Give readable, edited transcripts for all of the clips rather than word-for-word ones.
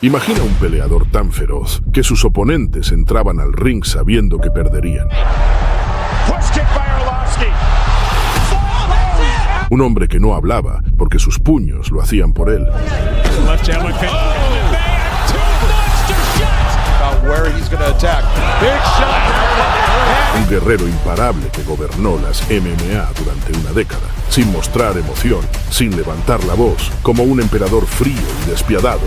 Imagina un peleador tan feroz que sus oponentes entraban al ring sabiendo que perderían. Un hombre que no hablaba porque sus puños lo hacían por él. Un guerrero imparable que gobernó las MMA durante una década, sin mostrar emoción, sin levantar la voz, como un emperador frío y despiadado.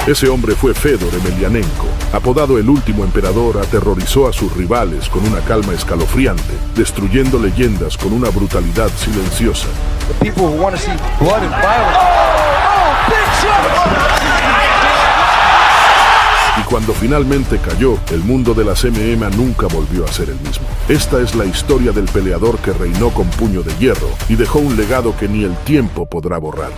Ese hombre fue Fedor Emelianenko. Apodado el último emperador, aterrorizó a sus rivales con una calma escalofriante, destruyendo leyendas con una brutalidad silenciosa. Y cuando finalmente cayó, el mundo de las MMA nunca volvió a ser el mismo. Esta es la historia del peleador que reinó con puño de hierro y dejó un legado que ni el tiempo podrá borrar.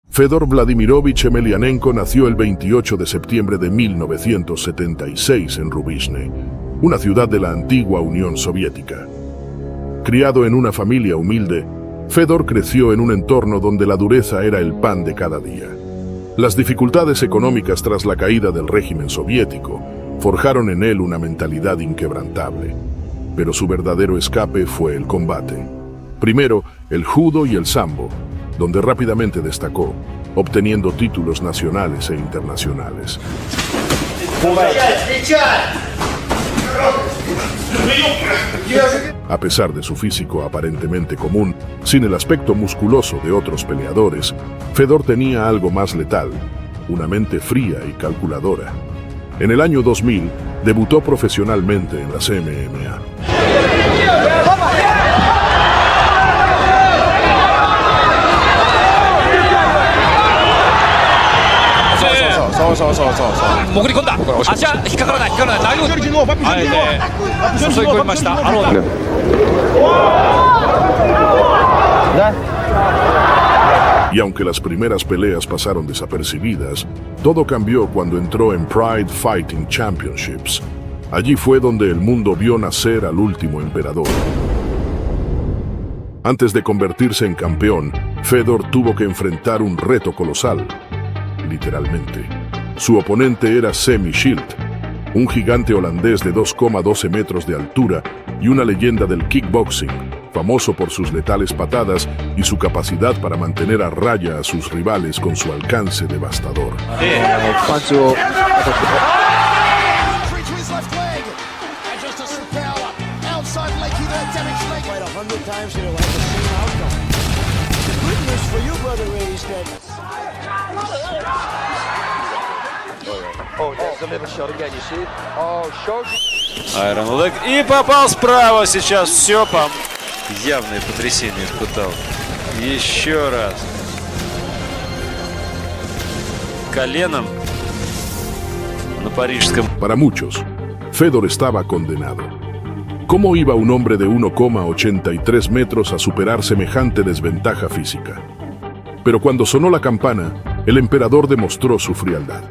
Fedor Vladimirovich Emelianenko nació el 28 de septiembre de 1976 en Rubizhne, una ciudad de la antigua Unión Soviética. Criado en una familia humilde, Fedor creció en un entorno donde la dureza era el pan de cada día. Las dificultades económicas tras la caída del régimen soviético forjaron en él una mentalidad inquebrantable, pero su verdadero escape fue el combate. Primero, el judo y el sambo, donde rápidamente destacó, obteniendo títulos nacionales e internacionales. A pesar de su físico aparentemente común, sin el aspecto musculoso de otros peleadores, Fedor tenía algo más letal, una mente fría y calculadora. En el año 2000, debutó profesionalmente en las MMA. Y aunque las primeras peleas pasaron desapercibidas, todo cambió cuando entró en Pride Fighting Championships. Allí fue donde el mundo vio nacer al último emperador. Antes de convertirse en campeón, Fedor tuvo que enfrentar un reto colosal, literalmente. Su oponente era Semmy Schilt, un gigante holandés de 2,12 metros de altura y una leyenda del kickboxing, famoso por sus letales patadas y su capacidad para mantener a raya a sus rivales con su alcance devastador. Айрон Лэг. И попал справа сейчас. Все, явное потрясение испытал. Еще раз. Коленом на парижском. Para muchos, Fedor estaba condenado. ¿Cómo iba un hombre de 1,83 metros a superar semejante desventaja física? Pero cuando sonó la campana, el emperador demostró su frialdad.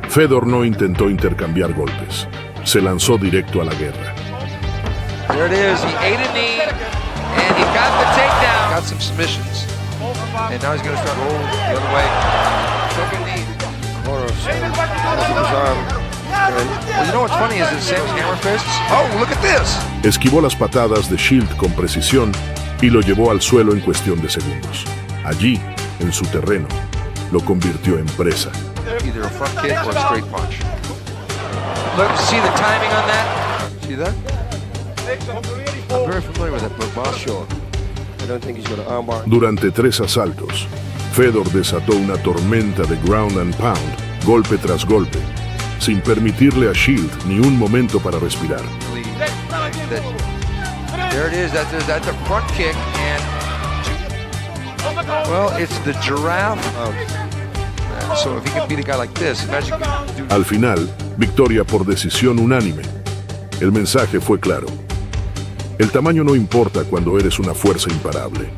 Fedor no intentó intercambiar golpes. Se lanzó directo a la guerra. There it is. He ate a knee, and he got the takedown. Got some submissions. And now he's going to start rolling the other way. Took a knee. His arm. Well, you know what's funny is that Sammy's hammer fists. Oh, look at this. Esquivó las patadas de Schilt con precisión y lo llevó al suelo en cuestión de segundos. Allí, en su terreno, lo convirtió en presa. Either a front kick or a straight punch. Look, see the timing on that? See that? I'm very familiar with that, but Boss Shaw. I don't think he's going to armbar. Durante 3 asaltos, Fedor desató una tormenta de ground and pound, golpe tras golpe, sin permitirle a Schilt ni un momento para respirar. There it is. That's a front kick, and well, it's the giraffe. So if he can beat a guy like this, imagine you can do. Al final, victoria por decisión unánime. El mensaje fue claro. El tamaño no importa cuando eres una fuerza imparable.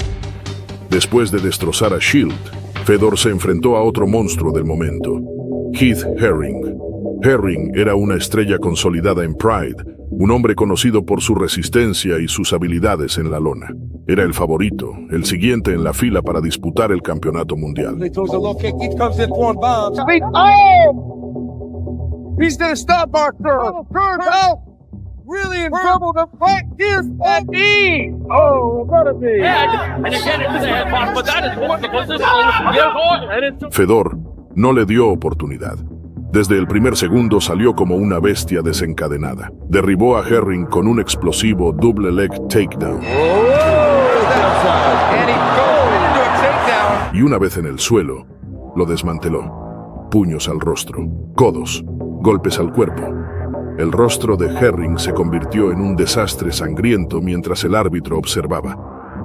Después de destrozar a Schilt, Fedor se enfrentó a otro monstruo del momento, Keith Haring. Herring era una estrella consolidada en Pride, un hombre conocido por su resistencia y sus habilidades en la lona. Era el favorito, el siguiente en la fila para disputar el campeonato mundial. He's gonna stop our curve out. Really in trouble. The fight is at E. Oh, gotta be. And again, it's the head box, but that is one because this is Fedor no le dio oportunidad. Desde el primer segundo salió como una bestia desencadenada. Derribó a Herring con un explosivo double leg takedown. And he goes into a takedown. Y una vez en el suelo, lo desmanteló. Puños al rostro, codos, golpes al cuerpo. El rostro de Herring se convirtió en un desastre sangriento mientras el árbitro observaba,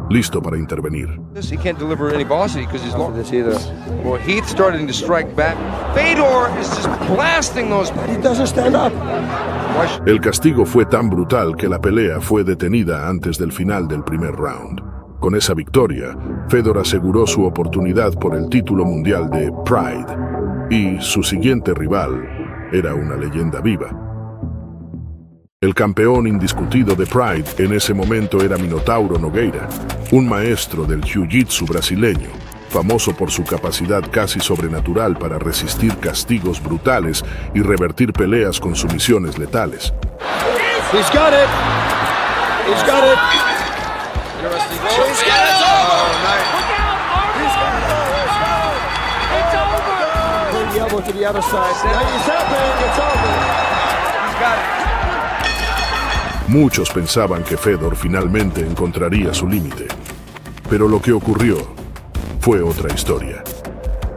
listo para intervenir. He can't deliver any velocity because he's long. Well, Heath starting to strike back. Fedor is just blasting those. He doesn't stand up. El castigo fue tan brutal que la pelea fue detenida antes del final del primer round. Con esa victoria, Fedor aseguró su oportunidad por el título mundial de Pride, y su siguiente rival era una leyenda viva. El campeón indiscutido de Pride en ese momento era Minotauro Nogueira, un maestro del jiu-jitsu brasileño, famoso por su capacidad casi sobrenatural para resistir castigos brutales y revertir peleas con sumisiones letales. He's got it. He's got it. The elbow to the other side. Now he's happening. It's over. He's got it. Muchos pensaban que Fedor finalmente encontraría su límite, pero lo que ocurrió fue otra historia.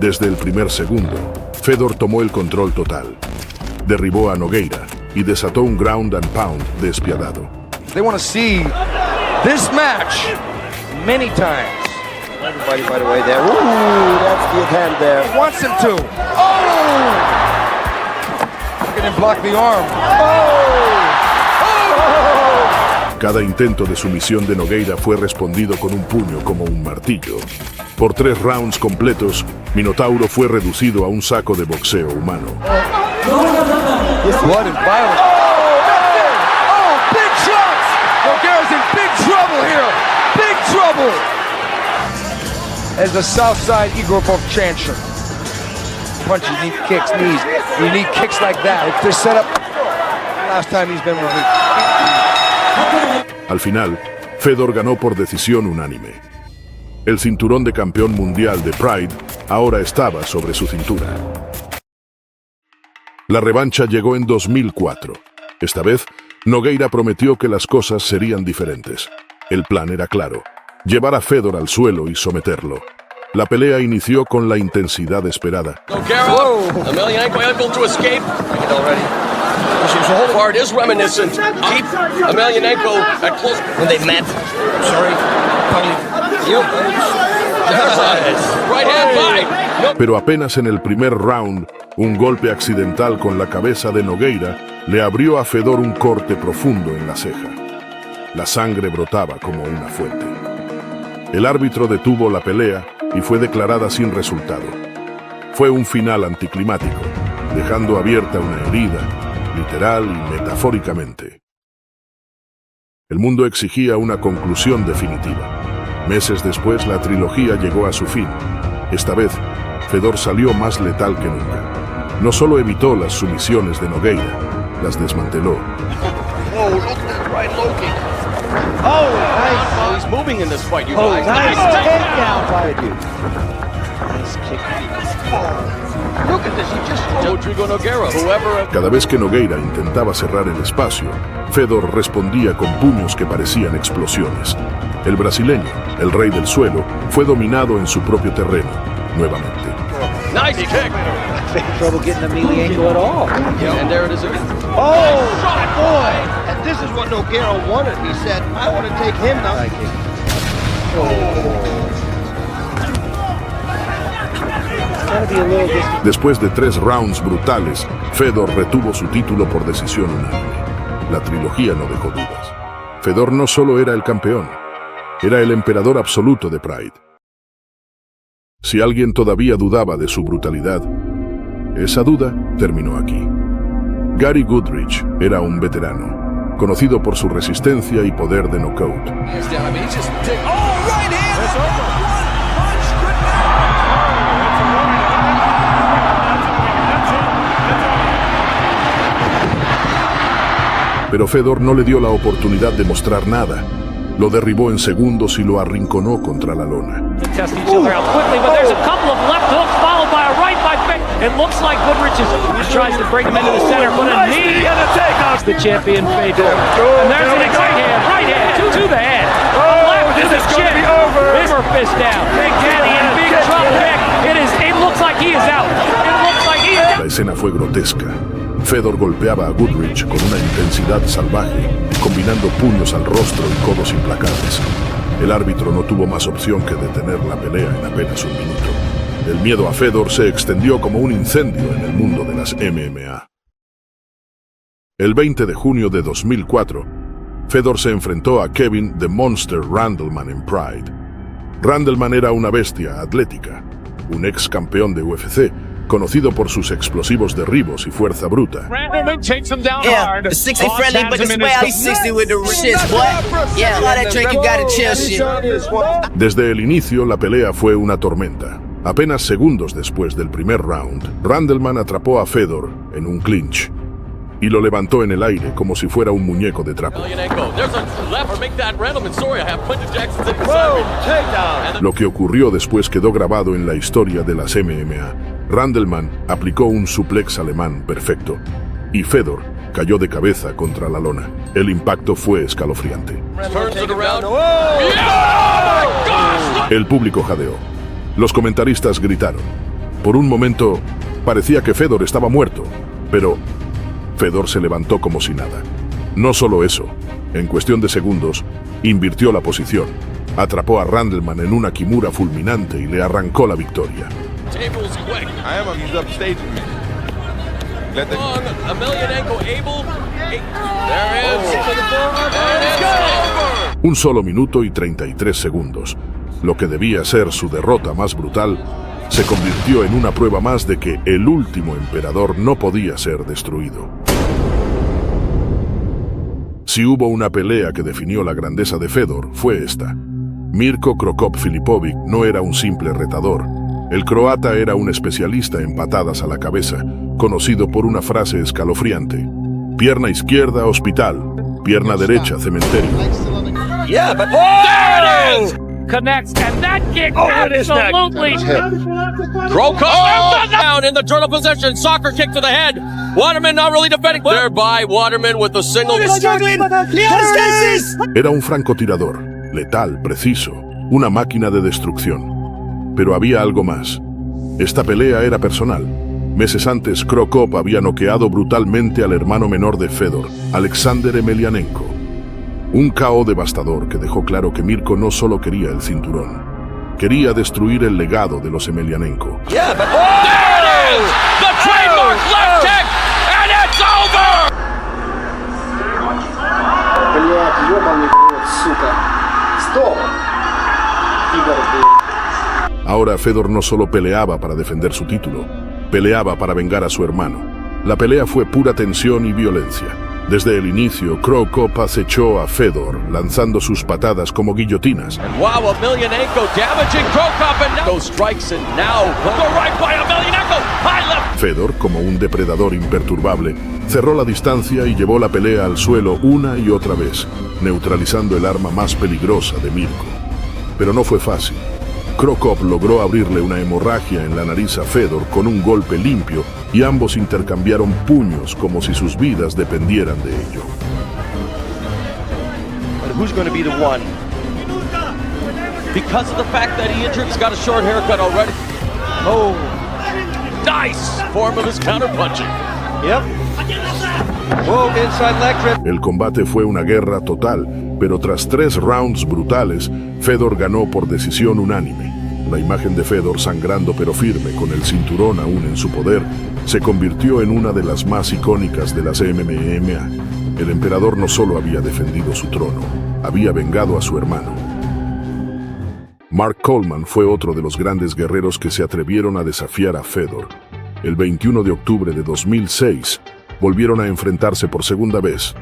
Desde el primer segundo, Fedor tomó el control total, derribó a Nogueira y desató un ground and pound despiadado. They want to see this match many times. Everybody, by the way, there. Ooh, that's the hand there. He wants him to. Oh! Look at him block the arm. Cada intento de sumisión de Nogueira fue respondido con un puño como un martillo. Por 3 rounds completos, Minotauro fue reducido a un saco de boxeo humano. Blood and violence. Oh, that's it! Oh, big shots! Nogueira's in big trouble here. Big trouble! As the Southside Igor Bovchancher. Punches, you need kicks, knees. You need kicks like that. They're set up. Last time he's been released. Al final, Fedor ganó por decisión unánime. El cinturón de campeón mundial de Pride ahora estaba sobre su cintura. La revancha llegó en 2004. Esta vez, Nogueira prometió que las cosas serían diferentes. El plan era claro: llevar a Fedor al suelo y someterlo. La pelea inició con la intensidad esperada. Nogueira, Emelianenko able to escape. His whole part is reminiscent. Keep Emelianenko at close. When they met. Sorry. Right hand by. Pero apenas en el primer round, un golpe accidental con la cabeza de Nogueira le abrió a Fedor un corte profundo en la ceja. La sangre brotaba como una fuente. El árbitro detuvo la pelea y fue declarada sin resultado. Fue un final anticlimático, dejando abierta una herida, literal y metafóricamente. El mundo exigía una conclusión definitiva. Meses después, la trilogía llegó a su fin. Esta vez, Fedor salió más letal que nunca. No solo evitó las sumisiones de Nogueira, las desmanteló. Whoa, look at that right low kick. Oh, nice. He's moving in this fight, you guys. Nice takedown by you. Nice kick. Look at this, he just Rodrigo Nogueira, whoever. Cada vez que Nogueira intentaba cerrar el espacio, Fedor respondía con puños que parecían explosiones. El brasileño, el rey del suelo, fue dominado en su propio terreno, nuevamente. Nice kick. Trouble getting Emelianenko at all. Yeah, and there it is again. Oh, boy! And this is what Nogueira wanted. He said, I want to take him now. Después de 3 rounds brutales, Fedor retuvo su título por decisión unánime. La trilogía no dejó dudas. Fedor no solo era el campeón, era el emperador absoluto de Pride. Si alguien todavía dudaba de su brutalidad, esa duda terminó aquí. Gary Goodrich era un veterano, conocido por su resistencia y poder de knockout. Pero Fedor no le dio la oportunidad de mostrar nada. Lo derribó en segundos y lo arrinconó contra la lona. Test each other out quickly, but there's a couple of left hooks followed by a right by Fedor. It looks like Goodrich tries to bring him into the center, but a knee and a takeoff. The champion Fedor. And there's an right hand to the head. Left is a chin. This fist down. Big Daddy in big trouble. It looks like he is out. It looks like he is out. La escena fue grotesca. Fedor golpeaba a Goodrich con una intensidad salvaje, combinando puños al rostro y codos implacables. El árbitro no tuvo más opción que detener la pelea en apenas un minuto. El miedo a Fedor se extendió como un incendio en el mundo de las MMA. El 20 de junio de 2004, Fedor se enfrentó a Kevin "The Monster" Randleman en Pride. Randleman era una bestia atlética, un ex campeón de UFC, conocido por sus explosivos derribos y fuerza bruta. Randleman takes him down Yeah, hard. the 60 friendly, but this way out 60 with the shits, boy. Yeah, all that drink you gotta chill shit. Desde el inicio, la pelea fue una tormenta. Apenas segundos después del primer round, Randleman atrapó a Fedor en un clinch y lo levantó en el aire como si fuera un muñeco de trapo. Lo que ocurrió después quedó grabado en la historia de las MMA. Randleman aplicó un suplex alemán perfecto y Fedor cayó de cabeza contra la lona. El impacto fue escalofriante. El público jadeó. Los comentaristas gritaron. Por un momento parecía que Fedor estaba muerto, pero Fedor se levantó como si nada. No solo eso, en cuestión de segundos, invirtió la posición, atrapó a Randleman en una kimura fulminante y le arrancó la victoria. Un solo minuto y 33 segundos, lo que debía ser su derrota más brutal, se convirtió en una prueba más de que el último emperador no podía ser destruido. Si hubo una pelea que definió la grandeza de Fedor, fue esta. Mirko Cro Cop Filipovic no era un simple retador. El croata era un especialista en patadas a la cabeza, conocido por una frase escalofriante. Pierna izquierda, hospital. Pierna derecha, cementerio. Yeah, but Connects, and that kick absolutely. Cro Cop down in the journal possession. Soccer kick to the head. Waterman not really defending. Thereby, Waterman with a single. Era un francotirador, letal, preciso, una máquina de destrucción. Pero había algo más. Esta pelea era personal. Meses antes, Cro Cop había noqueado brutalmente al hermano menor de Fedor, Alexander Emelianenko. Un KO devastador que dejó claro que Mirko no solo quería el cinturón, quería destruir el legado de los Emelianenko. yeah, but There it is! The trademark left kick, and it's over! Блять, ёбаный рот, сука. Стоп! Пидор, блядь. Ahora Fedor no solo peleaba para defender su título, peleaba para vengar a su hermano. La pelea fue pura tensión y violencia. Desde el inicio, Cro Cop acechó a Fedor, lanzando sus patadas como guillotinas. Wow, Emelianenko damaging Cro Cop, and now those strikes, and now the right by Emelianenko. High left. Fedor, como un depredador imperturbable, cerró la distancia y llevó la pelea al suelo una y otra vez, neutralizando el arma más peligrosa de Mirko. Pero no fue fácil. Cro Cop logró abrirle una hemorragia en la nariz a Fedor con un golpe limpio y ambos intercambiaron puños como si sus vidas dependieran de ello. But who's going to be the one? Because of the fact that he injured, he's got a short haircut already. Oh, nice form of his counterpunching. Yep. Whoa, inside leg trip. El combate fue una guerra total, pero tras 3 rounds brutales, Fedor ganó por decisión unánime. La imagen de Fedor sangrando pero firme, con el cinturón aún en su poder, se convirtió en una de las más icónicas de las MMA. El emperador no solo había defendido su trono, había vengado a su hermano. Mark Coleman fue otro de los grandes guerreros que se atrevieron a desafiar a Fedor. El 21 de octubre de 2006, volvieron a enfrentarse por segunda vez.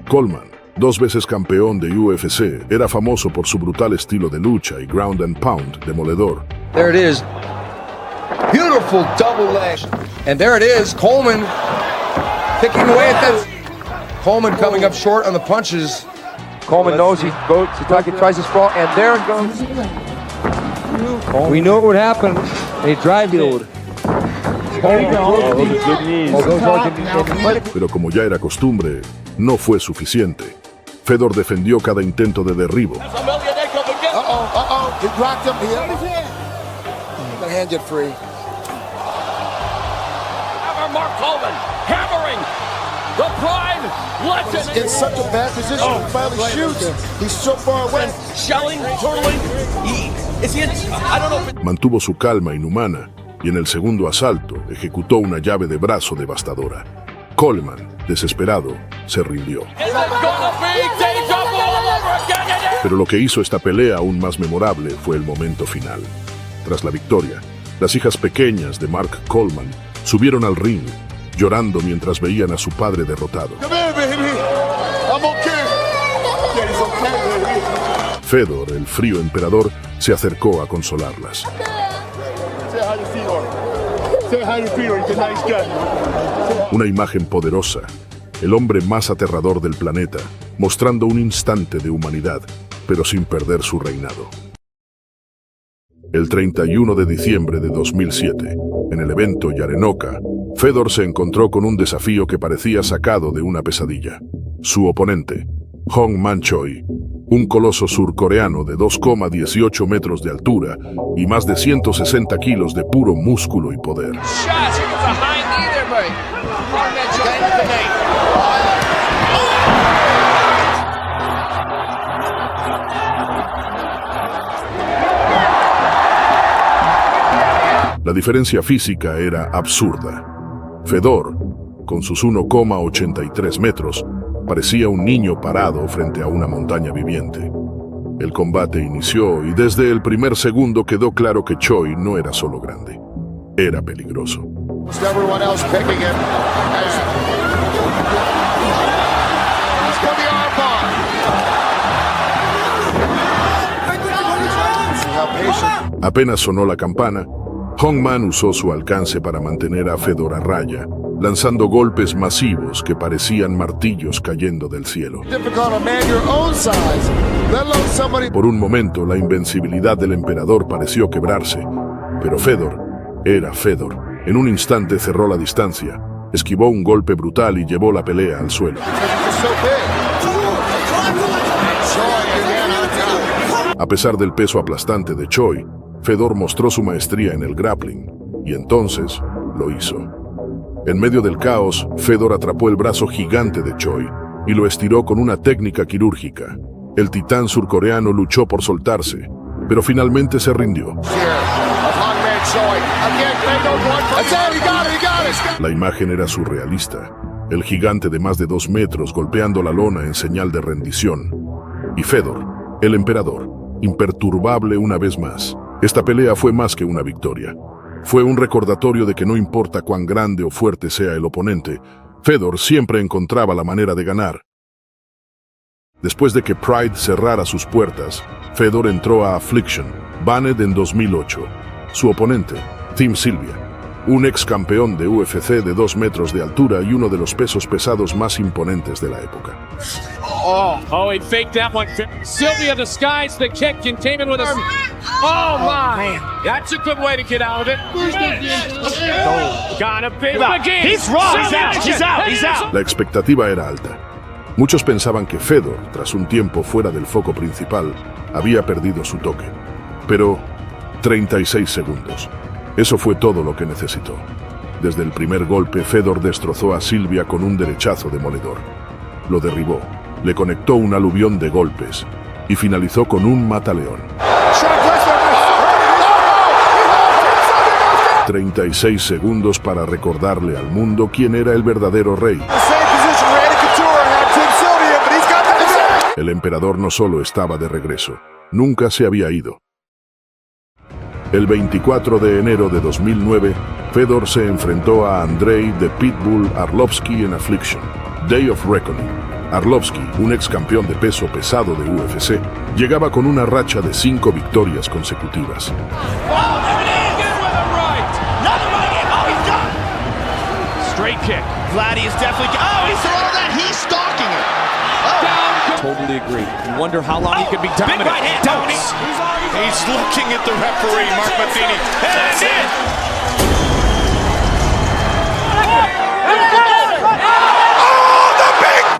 Coleman, 2 veces campeón de UFC, era famoso por su brutal estilo de lucha y ground and pound demoledor. There it is. Beautiful double leg. And there it is, Coleman picking away at that. Coleman coming up short on the punches. Coleman knows he goes, Sitake tries to sprawl, and there it goes. We knew it would happen. They drive it. Pero como ya era costumbre, no fue suficiente. Fedor defendió cada intento de derribo. He blocked him here. The hand get free. Mark Coleman hammering the prime legend. In such a bad position, he finally shoots. He's so far away. Shelling, turtling. I don't know if Mantuvo su calma inhumana y en el segundo asalto ejecutó una llave de brazo devastadora. Coleman, desesperado, se rindió. Pero lo que hizo esta pelea aún más memorable fue el momento final. Tras la victoria, las hijas pequeñas de Mark Coleman subieron al ring, llorando mientras veían a su padre derrotado. Fedor, el frío emperador, se acercó a consolarlas. Una imagen poderosa, el hombre más aterrador del planeta, mostrando un instante de humanidad, pero sin perder su reinado. El 31 de diciembre de 2007, en el evento Yarenoka, Fedor se encontró con un desafío que parecía sacado de una pesadilla. Su oponente, Hong-Man Choi, un coloso surcoreano de 2,18 metros de altura y más de 160 kilos de puro músculo y poder. La diferencia física era absurda. Fedor, con sus 1,83 metros, parecía un niño parado frente a una montaña viviente. El combate inició y desde el primer segundo quedó claro que Choi no era solo grande, era peligroso. Apenas sonó la campana, Hong-Man usó su alcance para mantener a Fedor a raya, lanzando golpes masivos que parecían martillos cayendo del cielo. Por un momento, la invencibilidad del emperador pareció quebrarse, pero Fedor era Fedor. En un instante cerró la distancia, esquivó un golpe brutal y llevó la pelea al suelo. A pesar del peso aplastante de Choi, Fedor mostró su maestría en el grappling, y entonces lo hizo. En medio del caos, Fedor atrapó el brazo gigante de Choi y lo estiró con una técnica quirúrgica. El titán surcoreano luchó por soltarse, pero finalmente se rindió. La imagen era surrealista. El gigante de más de 2 metros golpeando la lona en señal de rendición. Y Fedor, el emperador, imperturbable una vez más. Esta pelea fue más que una victoria. Fue un recordatorio de que no importa cuán grande o fuerte sea el oponente, Fedor siempre encontraba la manera de ganar. Después de que Pride cerrara sus puertas, Fedor entró a Affliction, banned en 2008. Su oponente, Tim Sylvia, un ex campeón de UFC de 2 metros de altura y uno de los pesos pesados más imponentes de la época. Oh, he faked that one. Sylvia disguised the kick, containment with a... Oh, my. That's a good way to get out of it. Gonna be McGee. He's wrong. He's out. La expectativa era alta. Muchos pensaban que Fedor, tras un tiempo fuera del foco principal, había perdido su toque. Pero 36 segundos. Eso fue todo lo que necesitó. Desde el primer golpe, Fedor destrozó a Sylvia con un derechazo demoledor. Lo derribó, le conectó un aluvión de golpes y finalizó con un mataleón. 36 segundos para recordarle al mundo quién era el verdadero rey. El emperador no solo estaba de regreso, nunca se había ido. El 24 de enero de 2009, Fedor se enfrentó a Andrei "The Pitbull" Arlovski en Affliction, Day of Reckoning. Arlovski, un ex campeón de peso pesado de UFC, llegaba con una racha de 5 victorias consecutivas. Straight kick. Vladdy is definitely. Oh, he's throwing that. He's stalking it. Totally agree. You wonder how long he could be dominant. Big right hand, Tony. He's looking at the referee, Mark Matheny. That's it.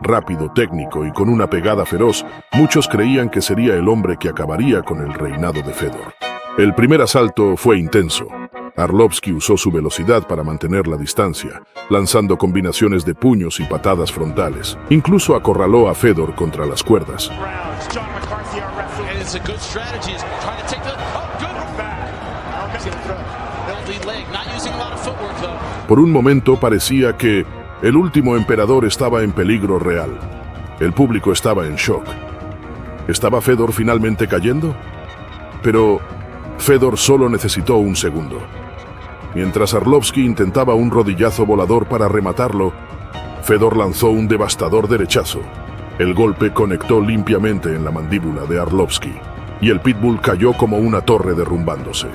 Rápido, técnico y con una pegada feroz, muchos creían que sería el hombre que acabaría con el reinado de Fedor. El primer asalto fue intenso. Arlovski usó su velocidad para mantener la distancia, lanzando combinaciones de puños y patadas frontales. Incluso acorraló a Fedor contra las cuerdas. Por un momento parecía que el último emperador estaba en peligro real. El público estaba en shock. ¿Estaba Fedor finalmente cayendo? Pero Fedor solo necesitó un segundo. Mientras Arlovski intentaba un rodillazo volador para rematarlo, Fedor lanzó un devastador derechazo. El golpe conectó limpiamente en la mandíbula de Arlovski, y el Pitbull cayó como una torre derrumbándose.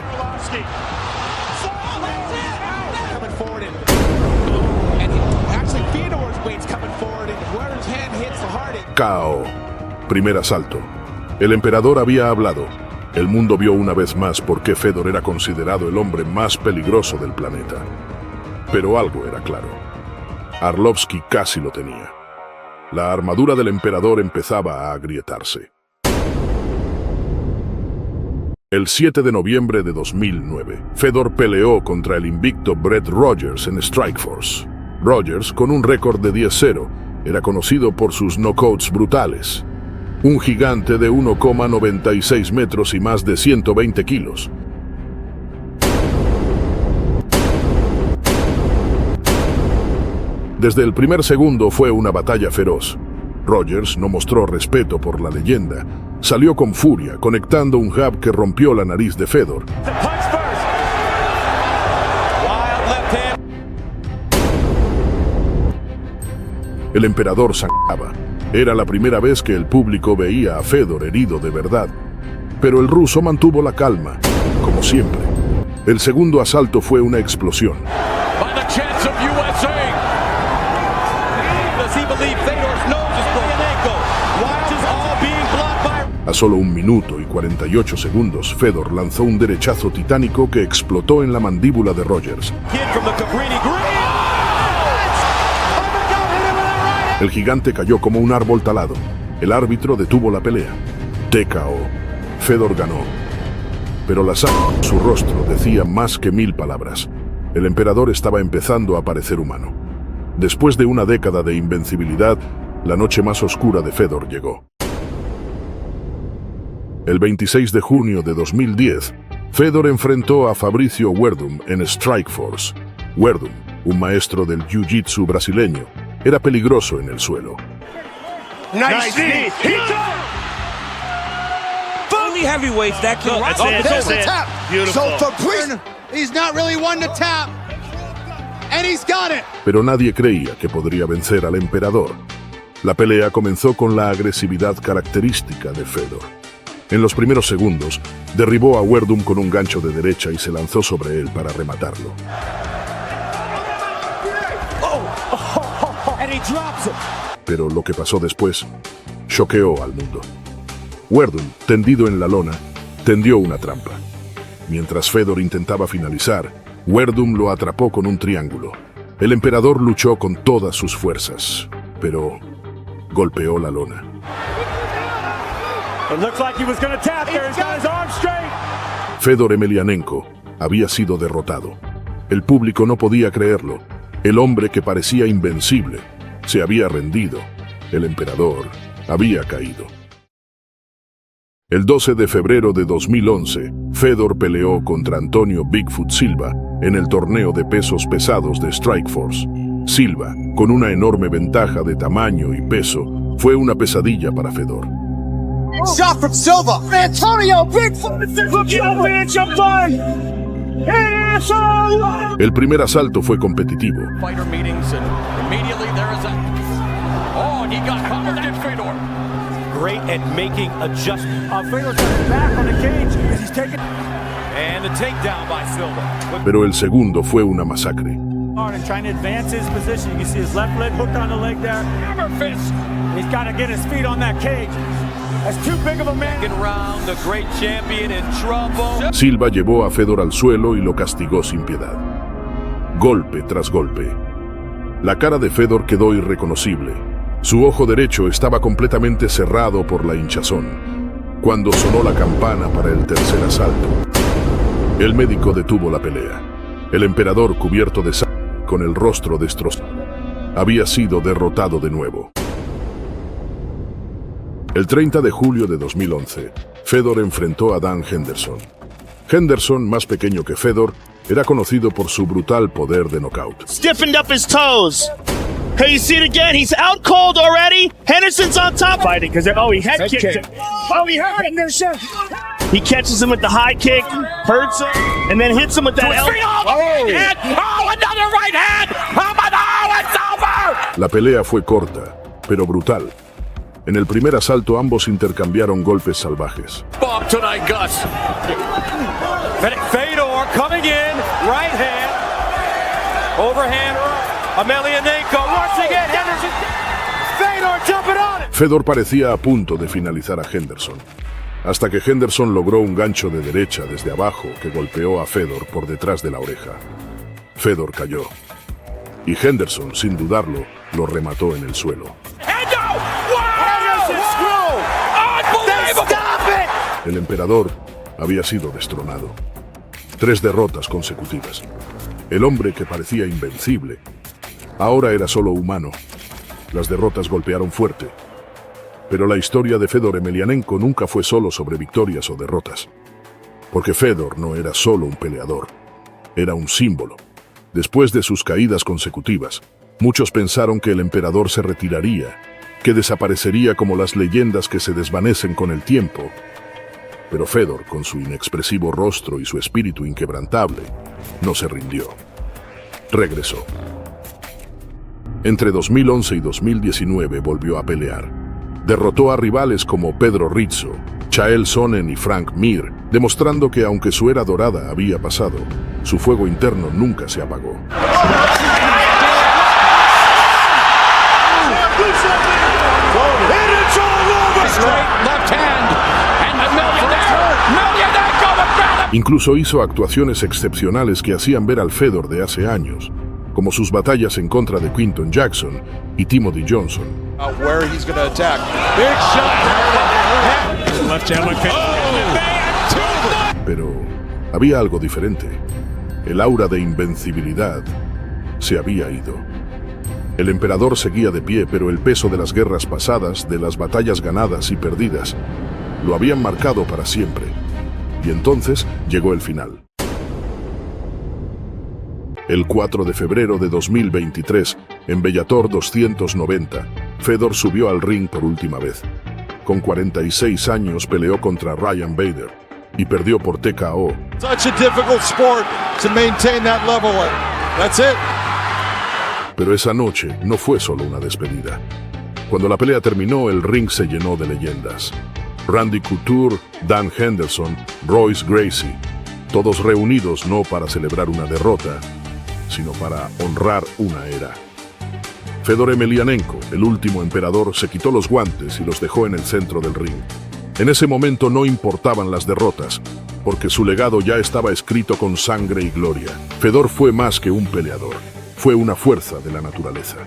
KO. Primer asalto. El emperador había hablado. El mundo vio una vez más por qué Fedor era considerado el hombre más peligroso del planeta. Pero algo era claro. Arlovski casi lo tenía. La armadura del emperador empezaba a agrietarse. El 7 de noviembre de 2009, Fedor peleó contra el invicto Brett Rogers en Strikeforce. Rogers, con un récord de 10-0, era conocido por sus knockouts brutales. Un gigante de 1,96 metros y más de 120 kilos. Desde el primer segundo fue una batalla feroz. Rogers no mostró respeto por la leyenda. Salió con furia, conectando un jab que rompió la nariz de Fedor. El emperador sangraba. Era la primera vez que el público veía a Fedor herido de verdad. Pero el ruso mantuvo la calma, como siempre. El segundo asalto fue una explosión. A solo 1 minuto y 48 segundos, Fedor lanzó un derechazo titánico que explotó en la mandíbula de Rogers. El gigante cayó como un árbol talado. El árbitro detuvo la pelea. TKO. Fedor ganó. Pero la sangre en su rostro decía más que 1000 palabras. El emperador estaba empezando a parecer humano. Después de una década de invencibilidad, la noche más oscura de Fedor llegó. El 26 de junio de 2010, Fedor enfrentó a Fabricio Werdum en Strikeforce. Werdum, un maestro del jiu-jitsu brasileño, era peligroso en el suelo. Nice knee. Only heavyweights that can rock. There's the tap. So Fabricio, he's not really one to tap. And he's got it. Pero nadie creía que podría vencer al emperador. La pelea comenzó con la agresividad característica de Fedor. En los primeros segundos, derribó a Werdum con un gancho de derecha y se lanzó sobre él para rematarlo. Pero lo que pasó después choqueó al mundo. Werdum, tendido en la lona, tendió una trampa. Mientras Fedor intentaba finalizar, Werdum lo atrapó con un triángulo. El emperador luchó con todas sus fuerzas, pero golpeó la lona. Fedor Emelianenko había sido derrotado. El público no podía creerlo. El hombre que parecía invencible se había rendido. El emperador había caído. El 12 de febrero de 2011, Fedor peleó contra Antonio Bigfoot Silva en el torneo de pesos pesados de Strikeforce. Silva, con una enorme ventaja de tamaño y peso, fue una pesadilla para Fedor. Shot from Silva. Antonio, big El primer asalto fue competitivo. Fighter meetings and immediately there is a... Oh, and he got covered in Fedor. Great at making adjustments. Fedor's back on the cage as he's taking... And the takedown by Silva. Pero el segundo fue una masacre. And trying to advance his position. You can see his left leg hooked on the leg there. Hammer fist. He's got to get his feet on that cage. That's too big of a man. Get around the great champion in trouble. Silva llevó a Fedor al suelo y lo castigó sin piedad. Golpe tras golpe. La cara de Fedor quedó irreconocible. Su ojo derecho estaba completamente cerrado por la hinchazón. Cuando sonó la campana para el tercer asalto, el médico detuvo la pelea. El emperador, cubierto de sangre, con el rostro destrozado, había sido derrotado de nuevo. El 30 de julio de 2011, Fedor enfrentó a Dan Henderson. Henderson, más pequeño que Fedor, era conocido por su brutal poder de knockout. Stiffened up his toes. Hey, you see it again? He's out cold already. Henderson's on top. Fighting because he head kicked him. Oh, he hurt him. He catches him with the high kick, hurts him, and then hits him with that elbow. Oh, another right hand. Oh, it's over. La pelea fue corta, pero brutal. En el primer asalto ambos intercambiaron golpes salvajes. Bomb tonight, Gus. Fedor coming in, right hand, overhand, Emelianenko once again, Henderson, Fedor jumping on it. Fedor parecía a punto de finalizar a Henderson, hasta que Henderson logró un gancho de derecha desde abajo que golpeó a Fedor por detrás de la oreja. Fedor cayó, y Henderson, sin dudarlo, lo remató en el suelo. El emperador había sido destronado. 3 derrotas consecutivas. El hombre que parecía invencible, ahora era solo humano. Las derrotas golpearon fuerte. Pero la historia de Fedor Emelianenko nunca fue solo sobre victorias o derrotas. Porque Fedor no era solo un peleador, era un símbolo. Después de sus caídas consecutivas, muchos pensaron que el emperador se retiraría, que desaparecería como las leyendas que se desvanecen con el tiempo. Pero Fedor, con su inexpresivo rostro y su espíritu inquebrantable, no se rindió. Regresó. Entre 2011 y 2019 volvió a pelear. Derrotó a rivales como Pedro Rizzo, Chael Sonnen y Frank Mir, demostrando que aunque su era dorada había pasado, su fuego interno nunca se apagó. Incluso hizo actuaciones excepcionales que hacían ver al Fedor de hace años, como sus batallas en contra de Quinton Jackson y Timothy Johnson. Pero había algo diferente. El aura de invencibilidad se había ido. El emperador seguía de pie, pero el peso de las guerras pasadas, de las batallas ganadas y perdidas, lo habían marcado para siempre. Y entonces llegó el final. El 4 de febrero de 2023, en Bellator 290, Fedor subió al ring por última vez. Con 46 años peleó contra Ryan Bader y perdió por TKO. Such a difficult sport to maintain that level. That's it. Pero esa noche no fue solo una despedida. Cuando la pelea terminó, el ring se llenó de leyendas. Randy Couture, Dan Henderson, Royce Gracie, todos reunidos no para celebrar una derrota, sino para honrar una era. Fedor Emelianenko, el último emperador, se quitó los guantes y los dejó en el centro del ring. En ese momento no importaban las derrotas, porque su legado ya estaba escrito con sangre y gloria. Fedor fue más que un peleador, fue una fuerza de la naturaleza.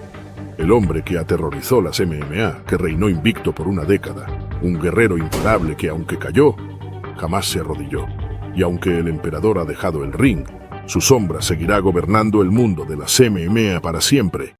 El hombre que aterrorizó las MMA, que reinó invicto por una década. Un guerrero imparable que, aunque cayó, jamás se arrodilló. Y aunque el emperador ha dejado el ring, su sombra seguirá gobernando el mundo de las MMA para siempre.